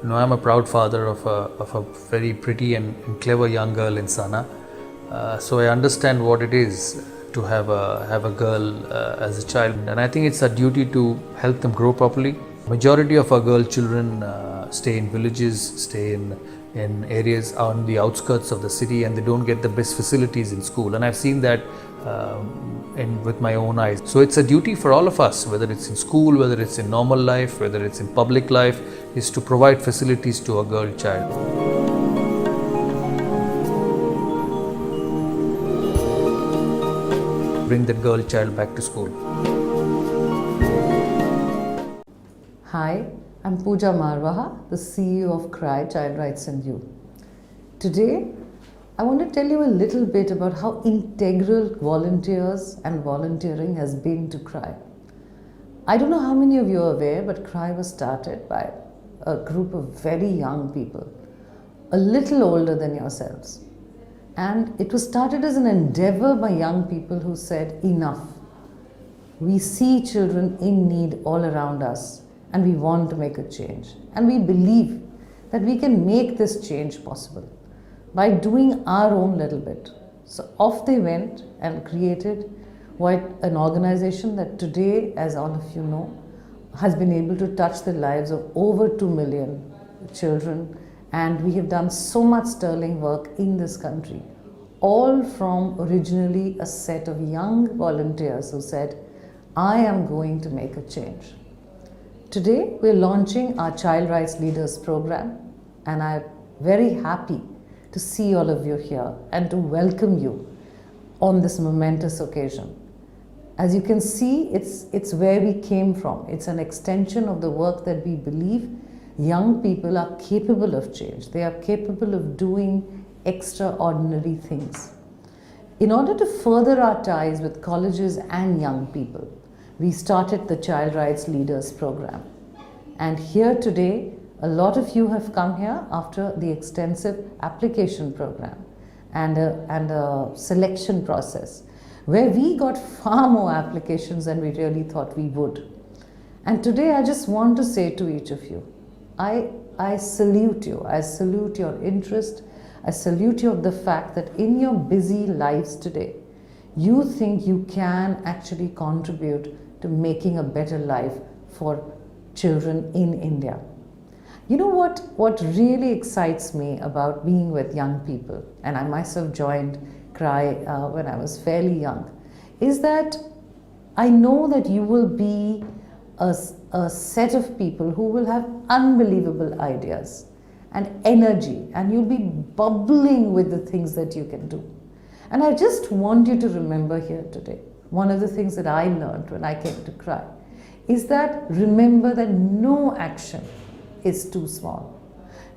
I'm a proud father of a very pretty and clever young girl in Sana. So I understand what it is to have a girl as a child, and I think it's our duty to help them grow properly. Majority of our girl children stay in villages, stay in areas on the outskirts of the city, and they don't get the best facilities in school. And I've seen that with my own eyes. So it's a duty for all of us, whether it's in school, whether it's in normal life, whether it's in public life, is to provide facilities to a girl child. Bring that girl child back to school. Hi, I'm Pooja Marwaha, the CEO of CRY Child Rights and Youth. Today, I want to tell you a little bit about how integral volunteers and volunteering has been to CRY. I don't know how many of you are aware, but CRY was started by a group of very young people, a little older than yourselves. And it was started as an endeavor by young people who said, enough. We see children in need all around us and we want to make a change. And we believe that we can make this change possible by doing our own little bit. So off they went and created an organization that today, as all of you know, has been able to touch the lives of over 2 million children, and we have done so much sterling work in this country, all from originally a set of young volunteers who said, I am going to make a change. Today, we're launching our Child Rights Leaders program, and I'm very happy to see all of you here and to welcome you on this momentous occasion. As you can see, it's where we came from. It's an extension of the work that we believe young people are capable of change. They are capable of doing extraordinary things. In order to further our ties with colleges and young people, we started the Child Rights Leaders program. And here today, a lot of you have come here after the extensive application program and a selection process, where we got far more applications than we really thought we would. And today I just want to say to each of you, I salute you. I salute your interest. I salute you of the fact that in your busy lives today, you think you can actually contribute to making a better life for children in India. You know what really excites me about being with young people, and I myself joined CRY when I was fairly young, is that I know that you will be a set of people who will have unbelievable ideas and energy, and you'll be bubbling with the things that you can do. And I just want you to remember here today, one of the things that I learned when I came to CRY is that remember that no action is too small.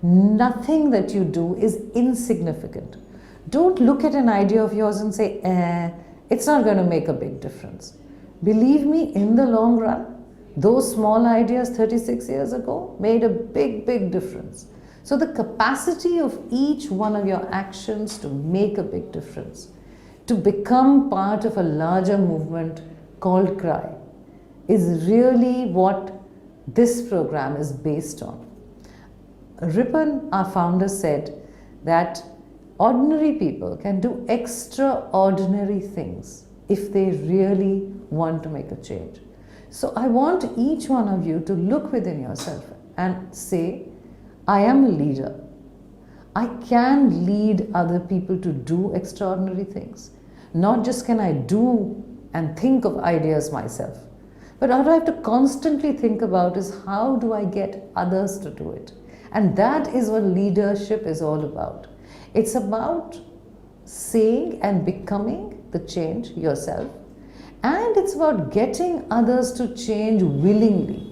Nothing that you do is insignificant. Don't look at an idea of yours and say, it's not going to make a big difference. Believe me, in the long run, those small ideas 36 years ago made a big, big difference. So the capacity of each one of your actions to make a big difference, to become part of a larger movement called CRY, is really what this program is based on. Ripon, our founder, said that ordinary people can do extraordinary things if they really want to make a change. So I want each one of you to look within yourself and say, I am a leader. I can lead other people to do extraordinary things. Not just can I do and think of ideas myself, but what I have to constantly think about is how do I get others to do it? And that is what leadership is all about. It's about saying and becoming the change yourself. And it's about getting others to change willingly,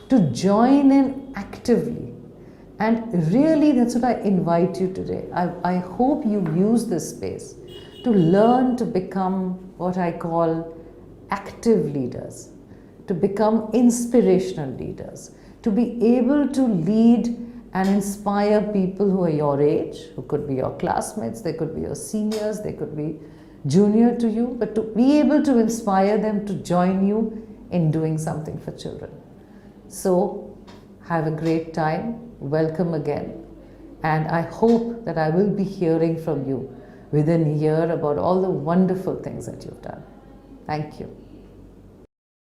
to join in actively. And really, that's what I invite you today. I hope you use this space to learn to become what I call active leaders, to become inspirational leaders, to be able to lead and inspire people who are your age, who could be your classmates, they could be your seniors, they could be junior to you, but to be able to inspire them to join you in doing something for children. So, have a great time, welcome again, and I hope that I will be hearing from you within a year about all the wonderful things that you've done. Thank you.